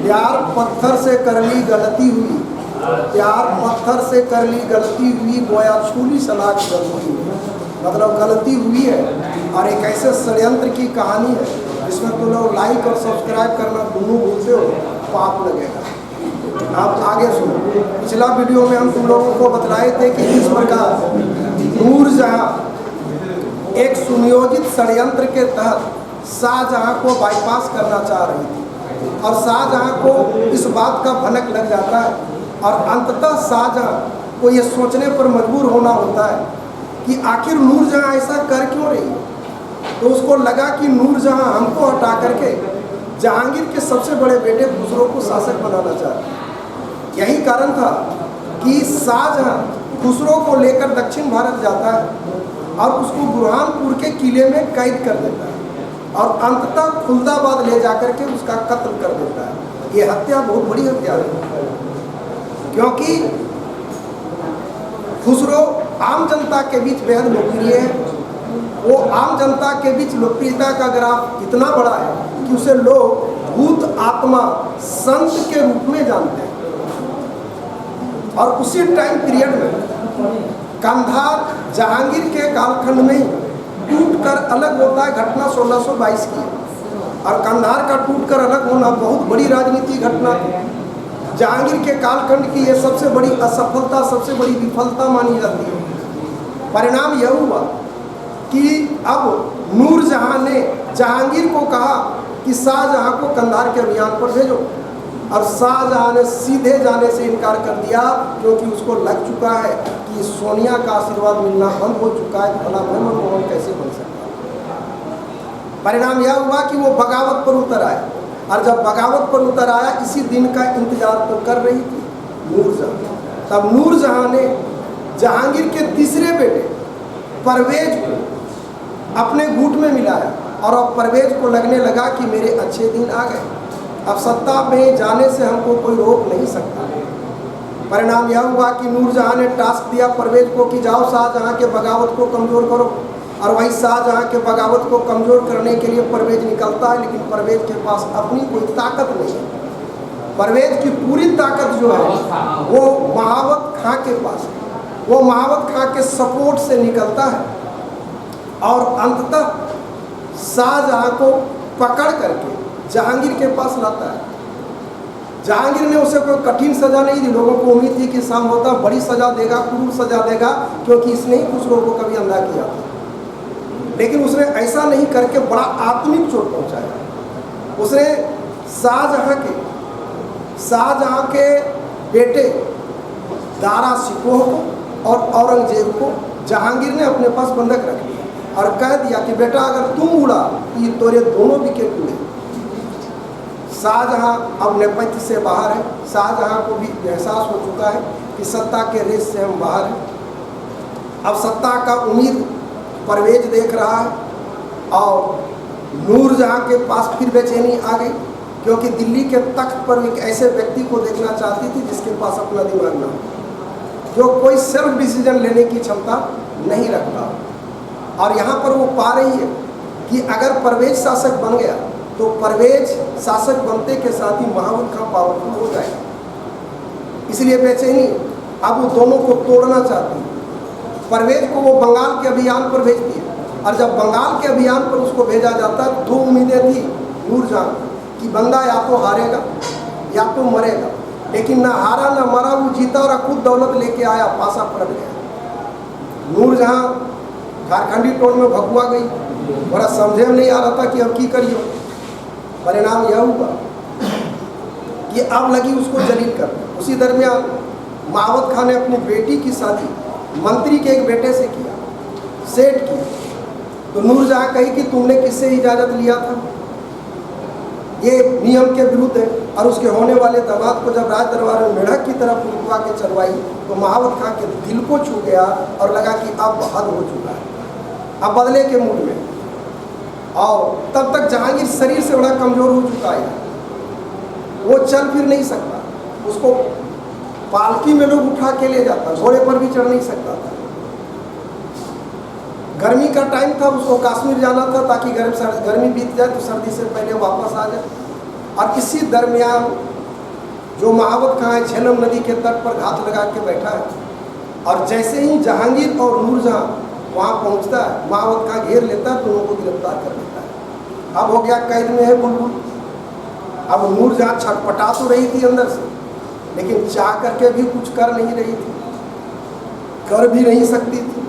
प्यार पत्थर से कर ली गलती हुई, प्यार पत्थर से कर ली गलती हुई, गोया छूली सलाह की गलती हुई। मतलब गलती हुई है और एक ऐसे षड्यंत्र की कहानी है जिसमें तुम लोग लाइक और सब्सक्राइब करना दोनों भूलते हो, पाप लगेगा। आप आगे सुनो। पिछला वीडियो में हम तुम लोगों को बतलाए थे कि इस प्रकार नूरजहां एक सुनियोजित षड्यंत्र के तहत शाहजहां को बाईपास करना चाह रही थी और शाहजहां को इस बात का भनक लग जाता है और अंततः शाहजहां को ये सोचने पर मजबूर होना होता है कि आखिर नूरजहां ऐसा कर क्यों रही है। तो उसको लगा कि नूरजहां हमको हटा करके जहांगीर के सबसे बड़े बेटे खुसरो को शासक बनाना चाहती है। यही कारण था कि शाहजहां खुसरो को लेकर दक्षिण भारत जाता है और उसको बुरहानपुर के किले में कैद कर देता है और अंततः खुलदाबाद ले जाकर के उसका कत्ल कर देता है। ये हत्या बहुत बड़ी हत्या है, क्योंकि खुसरो आम जनता के बीच बेहद लोकप्रिय है। वो आम जनता के बीच लोकप्रियता का ग्राफ इतना बड़ा है कि उसे लोग भूत आत्मा संत के रूप में जानते हैं। और उसी टाइम पीरियड में कंधार जहांगीर के कालखंड में टूटकर अलग होता है। घटना 1622 की और कंधार का टूटकर अलग होना बहुत बड़ी राजनीतिक घटना थी। जहांगीर के कालखंड की यह सबसे बड़ी असफलता, सबसे बड़ी विफलता मानी जाती है। परिणाम यह हुआ कि अब नूरजहां ने जहांगीर को कहा कि शाहजहां को कंधार के अभियान पर भेजो और शाहजहां ने सीधे जाने से इनकार कर दिया, क्योंकि उसको लग चुका है कि सोनिया का आशीर्वाद मिलना बंद हो चुका है। भला मैं मनमोहन कैसे बन सकता। परिणाम यह हुआ कि वो बगावत पर उतर आया और जब बगावत पर उतर आया, इसी दिन का इंतजार तो कर रही थी नूरजहां। तब नूरजहां ने जहांगीर के तीसरे बेटे परवेज को अपने गुट में मिलाया और अब परवेज को लगने लगा कि मेरे अच्छे दिन आ गए, अब सत्ता में जाने से हमको कोई रोक नहीं सकता। परिणाम यह हुआ कि नूरजहां ने टास्क दिया परवेज को कि जाओ शाहजहां के बगावत को कमज़ोर करो। और वही शाहजहां के बगावत को कमज़ोर करने के लिए परवेज निकलता है, लेकिन परवेज के पास अपनी कोई ताकत नहीं है। परवेज की पूरी ताकत जो है वो महावत खां के पास है। वो महावत खां के सपोर्ट से निकलता है और अंततः शाहजहां को पकड़ करके जहांगीर के पास लाता है। जहांगीर ने उसे कोई कठिन सजा नहीं दी। लोगों को उम्मीद थी कि संभवतः बड़ी सजा देगा, क्रूर सजा देगा, क्योंकि इसने ही खुसरो को कभी अंधा किया था। लेकिन उसने ऐसा नहीं करके बड़ा आत्मिक चोट पहुंचाया। उसने शाहजहां के बेटे दारा शिकोह को और औरंगजेब को जहांगीर ने अपने पास बंधक रख लिया और कह दिया कि बेटा अगर तुम उड़ा तो ये तोरे दोनों विकेट उड़े। शाहजहां अब नेपथ्य से बाहर है। शाहजहां को भी एहसास हो चुका है कि सत्ता के रेस से हम बाहर हैं। अब सत्ता का उम्मीद परवेज देख रहा है और नूरजहां के पास फिर बेचैनी आ गई, क्योंकि दिल्ली के तख्त पर एक ऐसे व्यक्ति को देखना चाहती थी जिसके पास अपना दिमाग ना हो, जो कोई सेल्फ डिसीजन लेने की क्षमता नहीं रखता। और यहाँ पर वो पा रही है कि अगर परवेज शासक बन गया तो परवेज शासक बनते के साथ ही महावत खां पावरफुल हो जाएगा। इसलिए बेचैनी अब वो दोनों को तोड़ना चाहती है। परवेज को वो बंगाल के अभियान पर भेजती है और जब बंगाल के अभियान पर उसको भेजा जाता है, दो उम्मीदें थी नूरजहां कि बंदा या तो हारेगा या तो मरेगा, लेकिन ना हारा ना मरा, वो जीता और खुद दौलत लेके आया, पासा पलट गया। नूरजहां झारखंडी टोन में भगुआ गई, बड़ा समझे में नहीं आ रहा था कि अब की करिए। परिणाम यह हुआ कि अब लगी उसको जलील कर। उसी दरमियान महावत खां ने अपनी बेटी की शादी मंत्री के एक बेटे से किया, सेठ की। तो नूरजहां कही कि तुमने किससे इजाज़त लिया था, ये नियम के विरुद्ध है। और उसके होने वाले दामाद को जब राज दरबार में मेढक की तरफ लुटवा के चलवाई तो महावत खां के दिल को छू गया और लगा कि अब हद हो चुका है, अब बदले के मूड में। और तब तक जहांगीर शरीर से बड़ा कमज़ोर हो चुका है, वो चल फिर नहीं सकता। उसको पालकी में लोग उठा के ले जाता, घोड़े पर भी चढ़ नहीं सकता था। गर्मी का टाइम था, उसको कश्मीर जाना था ताकि गर्मी बीत जाए तो सर्दी से पहले वापस आ जाए। और इसी दरमियान जो महावत खां है झेलम नदी के तट पर घात लगा के बैठा है, और जैसे ही जहांगीर और नूरजहां वहाँ पहुँचता है, महावत खां घेर लेता है, दोनों को गिरफ्तार कर लेता है। अब हो गया कैद में है बुलबुल। अब नूरजहां छटपटा तो रही थी अंदर से, लेकिन चाह करके भी कुछ कर नहीं रही थी, कर भी नहीं सकती थी।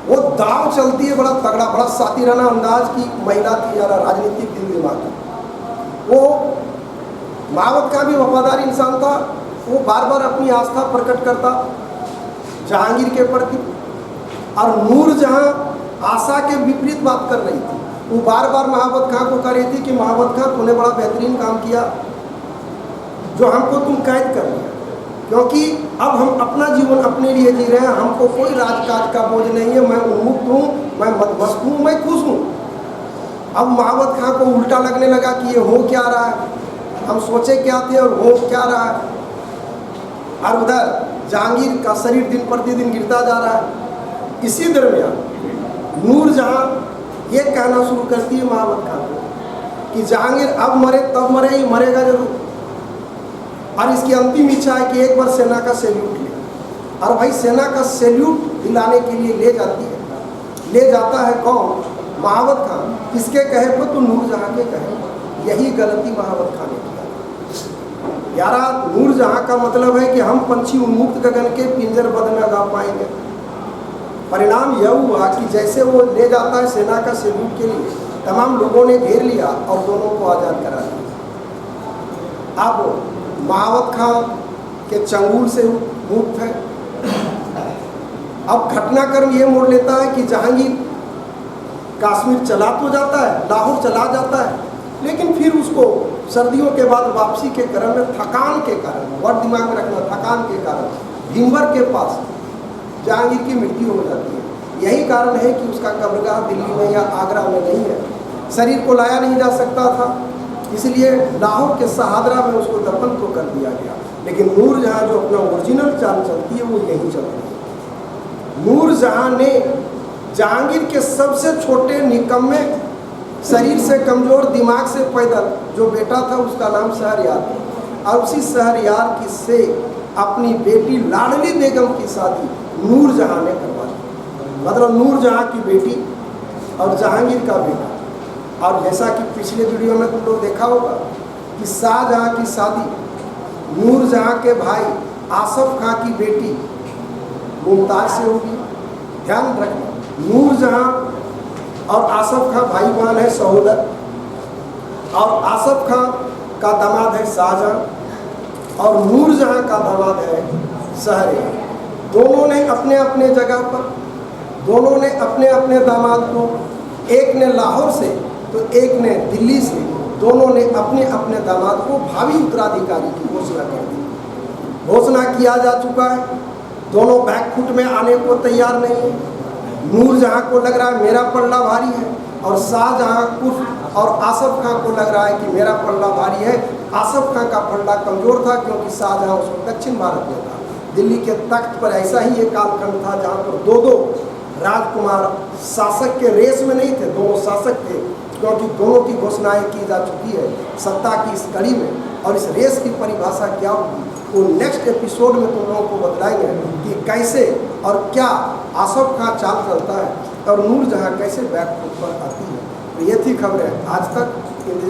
वो दाव चलती है बड़ा तगड़ा, बड़ा सातिराना अंदाज की महिला थी, यार राजनीतिक दिल दिमाग। वो महावत का भी वफादार इंसान था, वो बार बार अपनी आस्था प्रकट करता जहांगीर के प्रति, और नूरजहां आशा के विपरीत बात कर रही थी। वो बार बार महावत खां को कह रही थी कि महावत खां तूने बड़ा बेहतरीन काम किया जो हमको तुम कैद कर लिया, क्योंकि अब हम अपना जीवन अपने लिए जी रहे हैं, हमको कोई राजकाज का बोझ नहीं है, मैं उन्मुक्त हूँ, मैं मदमस्त हूँ, मैं खुश हूँ। अब महावत खां को उल्टा लगने लगा कि ये हो क्या रहा है, हम सोचे क्या थे और हो क्या रहा है। और उधर जहांगीर का शरीर दिन प्रतिदिन गिरता जा रहा है। इसी दरमियान नूरजहां ये कहना शुरू करती है महावत खां को कि जहांगीर अब मरे तब मरे, ही मरेगा जरूर, और इसकी अंतिम इच्छा है कि एक बार सेना का सैल्यूट ले। और भाई सेना का सैल्यूट दिलाने के लिए ले जाती है, ले जाता है कौन? महावत खां। किसके कहे पर? तो नूरजहां के कहे। यही गलती महावत खां ने किया। यारा, नूरजहां का मतलब है कि हम पंछी उन्मुक्त गगन के पिंजरबद्ध में गा पाएंगे। परिणाम यह हुआ कि जैसे वो ले जाता है सेना का सैल्यूट के लिए, तमाम लोगों ने घेर लिया और दोनों को आज़ाद करा दिया। अब महावत खां के चंगुल से मुक्त है। अब घटनाक्रम ये मोड़ लेता है कि जहांगीर कश्मीर चला तो जाता है, लाहौर चला जाता है, लेकिन फिर उसको सर्दियों के बाद वापसी के क्रम में थकान के कारण, वर्ड दिमाग में रखना, थकान के कारण भीमवर के पास जहांगीर की मृत्यु हो जाती है। यही कारण है कि उसका कब्रगाह दिल्ली में या आगरा में नहीं है, शरीर को लाया नहीं जा सकता था, इसलिए लाहौर के शहादरा में उसको दफन तो कर दिया गया। लेकिन नूरजहां जो अपना ओरिजिनल चाल चलती है वो यही चल रही है। नूरजहां ने जहांगीर के सबसे छोटे निकम्मे, शरीर से कमज़ोर, दिमाग से पैदल जो बेटा था उसका नाम शहरयार था, और उसी शहरयार की से अपनी बेटी लाडली बेगम की शादी नूरजहां ने करवा दी। मतलब नूरजहां की बेटी और जहांगीर का बेटा। और जैसा कि पिछले वीडियो में तुम लोग देखा होगा कि शाहजहां की शादी नूरजहां के भाई आसफ खां की बेटी मुमताज़ से होगी। ध्यान रखना, नूरजहां और आसफ खां भाई बहन है, सहोदर, और आसफ खां का दामाद है शाहजहां और नूरजहां का दामाद है शहरयार। दोनों ने अपने अपने जगह पर, दोनों ने अपने अपने दामाद को, एक ने लाहौर से तो एक ने दिल्ली से, दोनों ने अपने अपने दामाद को भावी उत्तराधिकारी की घोषणा कर दी। घोषणा किया जा चुका है, दोनों बैकफुट में आने को तैयार नहीं है। नूरजहां को लग रहा है मेरा पल्ला भारी है, और शाहजहां कुछ और आसफ खां को लग रहा है कि मेरा पल्ला भारी है। आसफ खां का पल्ला कमज़ोर था क्योंकि शाहजहां उस वक्त दक्षिण भारत में था। दिल्ली के तख्त पर ऐसा ही एक कालखंड था जहाँ पर दो दो राजकुमार शासक के रेस में नहीं थे, दोनों शासक थे, क्योंकि दोनों की घोषणाएं की जा चुकी है सत्ता की इस कड़ी में। और इस रेस की परिभाषा क्या होगी वो नेक्स्ट एपिसोड में तुम लोगों को बताएंगे कि कैसे और क्या आसफ खां चाल चलता है और नूरजहां कैसे बैकफुट पर आती है। तो ये थी खबरें आज तक।